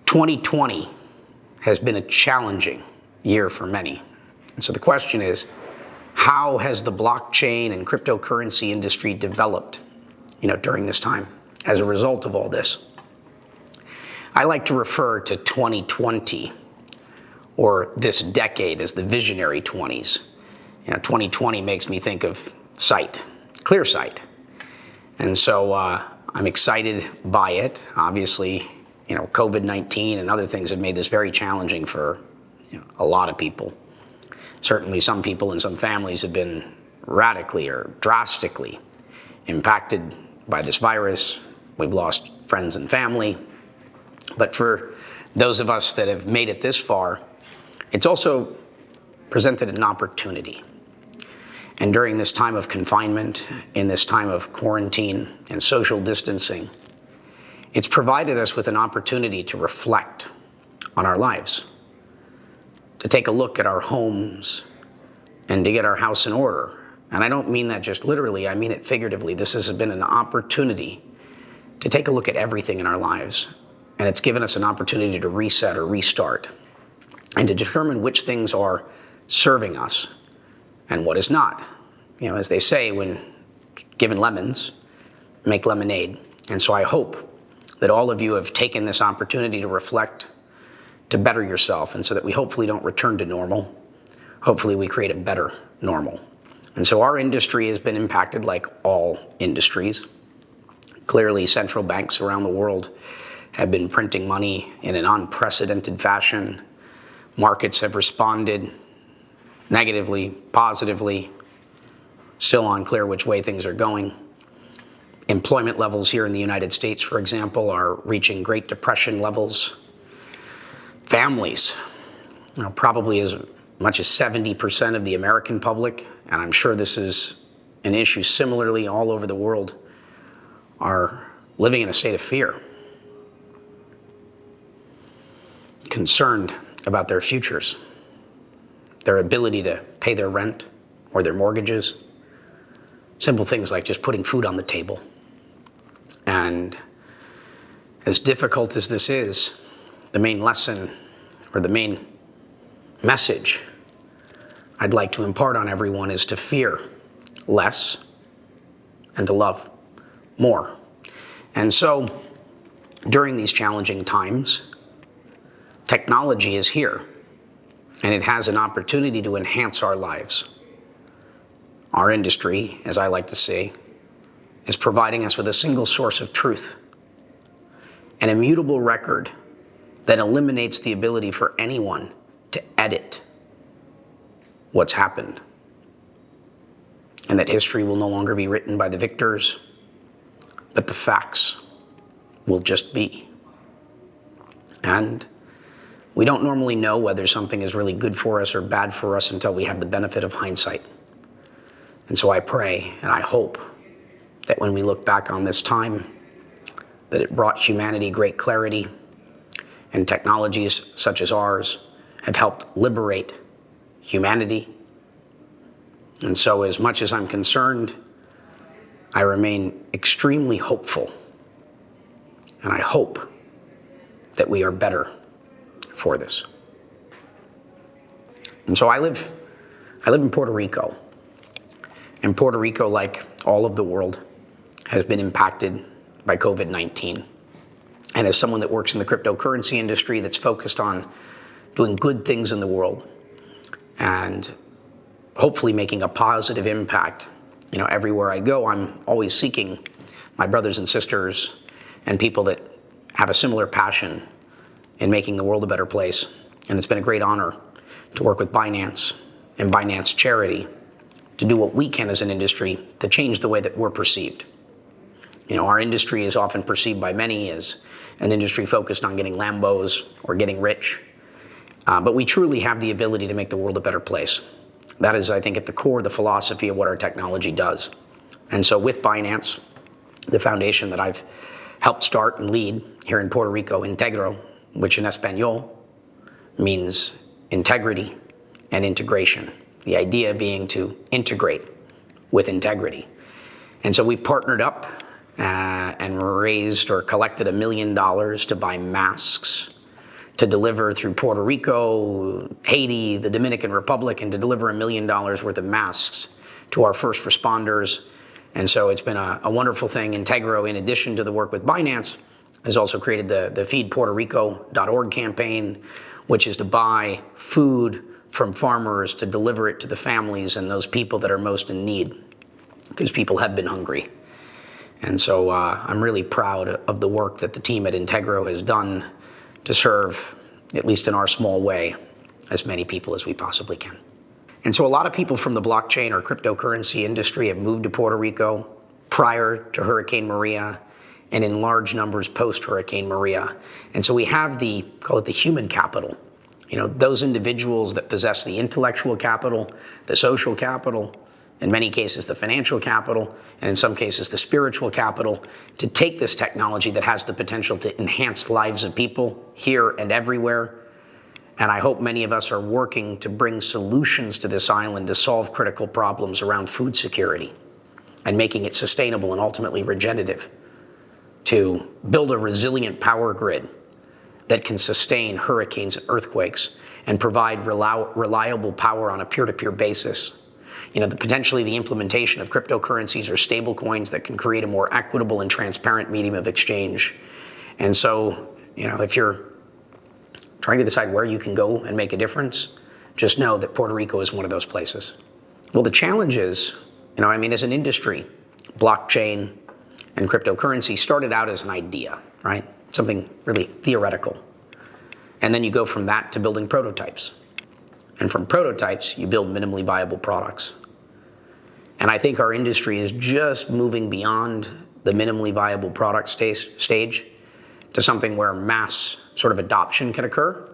2020 has been a challenging year for many. And so the question is, how has the blockchain and cryptocurrency industry developed, during this time as a result of all this? I like to refer to 2020 or this decade as the visionary 20s. 2020 makes me think of sight, clear sight. And so I'm excited by it. Obviously, COVID-19 and other things have made this very challenging for a lot of people. Certainly some people and some families have been radically or drastically impacted by this virus. We've lost friends and family. But for those of us that have made it this far, it's also presented an opportunity. And during this time of confinement, in this time of quarantine and social distancing, it's provided us with an opportunity to reflect on our lives, to take a look at our homes and to get our house in order. And I don't mean that just literally, I mean it figuratively. This has been an opportunity to take a look at everything in our lives. And it's given us an opportunity to reset or restart and to determine which things are serving us and what is not. As they say, when given lemons, make lemonade. And so I hope that all of you have taken this opportunity to reflect, to better yourself, and so that we hopefully don't return to normal. Hopefully we create a better normal. And so our industry has been impacted like all industries. Clearly, central banks around the world have been printing money in an unprecedented fashion. Markets have responded negatively, positively, still unclear which way things are going. Employment levels here in the United States, for example, are reaching Great Depression levels. Families, probably as much as 70% of the American public, and I'm sure this is an issue similarly all over the world, are living in a state of fear, concerned about their futures, their ability to pay their rent or their mortgages, simple things like just putting food on the table. And as difficult as this is, the main lesson or the main message I'd like to impart on everyone is to fear less and to love more. And so during these challenging times, technology is here, and it has an opportunity to enhance our lives. Our industry, as I like to say, is providing us with a single source of truth, an immutable record that eliminates the ability for anyone to edit what's happened, and that history will no longer be written by the victors, but the facts will just be. And we don't normally know whether something is really good for us or bad for us until we have the benefit of hindsight. And so I pray and I hope that when we look back on this time, that it brought humanity great clarity, and technologies such as ours have helped liberate humanity. And so as much as I'm concerned, I remain extremely hopeful, and I hope that we are better for this. And so I live in Puerto Rico. And Puerto Rico, like all of the world, has been impacted by COVID-19. And as someone that works in the cryptocurrency industry that's focused on doing good things in the world and hopefully making a positive impact, everywhere I go, I'm always seeking my brothers and sisters and people that have a similar passion in making the world a better place. And it's been a great honor to work with Binance and Binance Charity to do what we can as an industry to change the way that we're perceived. Our industry is often perceived by many as an industry focused on getting Lambos or getting rich. But we truly have the ability to make the world a better place. That is, I think, at the core of the philosophy of what our technology does. And so with Binance, the foundation that I've helped start and lead here in Puerto Rico, Intergro, which in Espanol means integrity and integration. The idea being to integrate with integrity. And so we've partnered up and raised or collected $1 million to buy masks to deliver through Puerto Rico, Haiti, the Dominican Republic, and to deliver $1 million worth of masks to our first responders. And so it's been a wonderful thing. Intergro, in addition to the work with Binance, has also created the feedpuertorico.org campaign, which is to buy food from farmers to deliver it to the families and those people that are most in need, because people have been hungry. And so I'm really proud of the work that the team at Intergro has done to serve, at least in our small way, as many people as we possibly can. And so a lot of people from the blockchain or cryptocurrency industry have moved to Puerto Rico prior to Hurricane Maria and in large numbers post-Hurricane Maria. And so we have call it the human capital, those individuals that possess the intellectual capital, the social capital, in many cases the financial capital, and in some cases the spiritual capital, to take this technology that has the potential to enhance lives of people here and everywhere. And I hope many of us are working to bring solutions to this island to solve critical problems around food security and making it sustainable and ultimately regenerative, to build a resilient power grid that can sustain hurricanes and earthquakes and provide reliable power on a peer-to-peer basis. Potentially the implementation of cryptocurrencies or stable coins that can create a more equitable and transparent medium of exchange. And so, if you're trying to decide where you can go and make a difference, just know that Puerto Rico is one of those places. Well, the challenge is, as an industry, blockchain and cryptocurrency started out as an idea, right? Something really theoretical. And then you go from that to building prototypes. And from prototypes, you build minimally viable products. And I think our industry is just moving beyond the minimally viable product stage to something where mass sort of adoption can occur.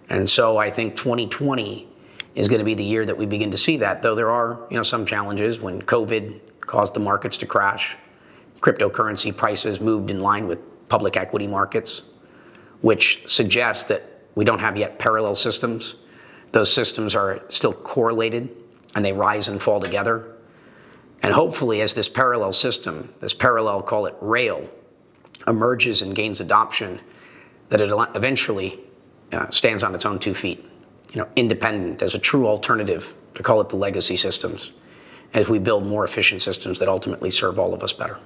And so I think 2020 is going to be the year that we begin to see that, though there are some challenges. When COVID caused the markets to crash, cryptocurrency prices moved in line with public equity markets, which suggests that we don't have yet parallel systems. Those systems are still correlated and they rise and fall together. And hopefully as this parallel system, this parallel, call it rail, emerges and gains adoption, that it eventually stands on its own 2 feet, independent as a true alternative to, call it, the legacy systems, as we build more efficient systems that ultimately serve all of us better.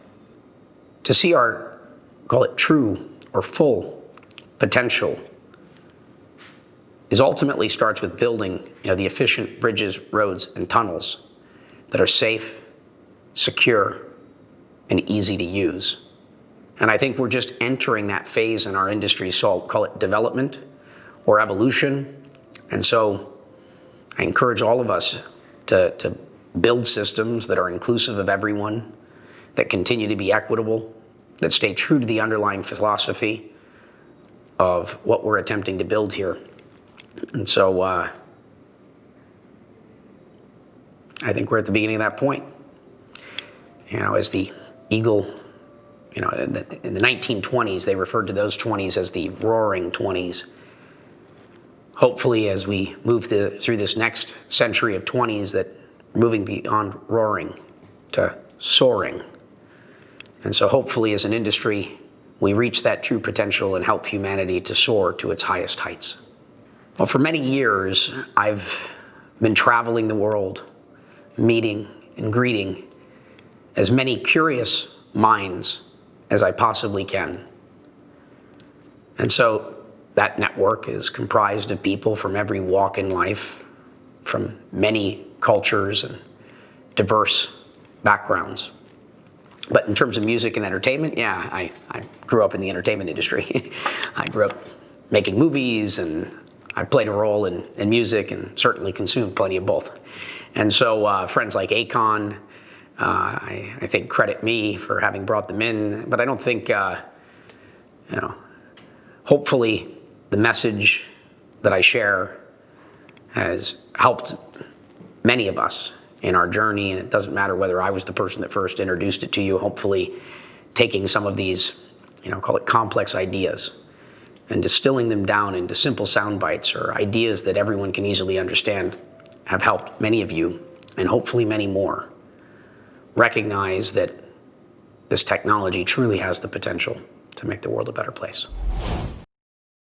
To see our, call it, true or full potential is ultimately starts with building, the efficient bridges, roads, and tunnels that are safe, secure, and easy to use. And I think we're just entering that phase in our industry, so I'll call it development or evolution. And so I encourage all of us to build systems that are inclusive of everyone, that continue to be equitable, that stay true to the underlying philosophy of what we're attempting to build here. And so I think we're at the beginning of that point. As the eagle, in the 1920s, they referred to those 20s as the roaring 20s. Hopefully, as we move through this next century of 20s, that we're moving beyond roaring to soaring. And so hopefully, as an industry, we reach that true potential and help humanity to soar to its highest heights. Well, for many years, I've been traveling the world, meeting and greeting as many curious minds as I possibly can. And so that network is comprised of people from every walk in life, from many cultures and diverse backgrounds. But in terms of music and entertainment, I grew up in the entertainment industry. I grew up making movies, and I played a role in music and certainly consumed plenty of both. And so friends like Akon, I think, credit me for having brought them in, but I don't think, hopefully the message that I share has helped many of us in our journey, and it doesn't matter whether I was the person that first introduced it to you. Hopefully taking some of these, call it complex ideas, and distilling them down into simple sound bites or ideas that everyone can easily understand have helped many of you, and hopefully many more, recognize that this technology truly has the potential to make the world a better place.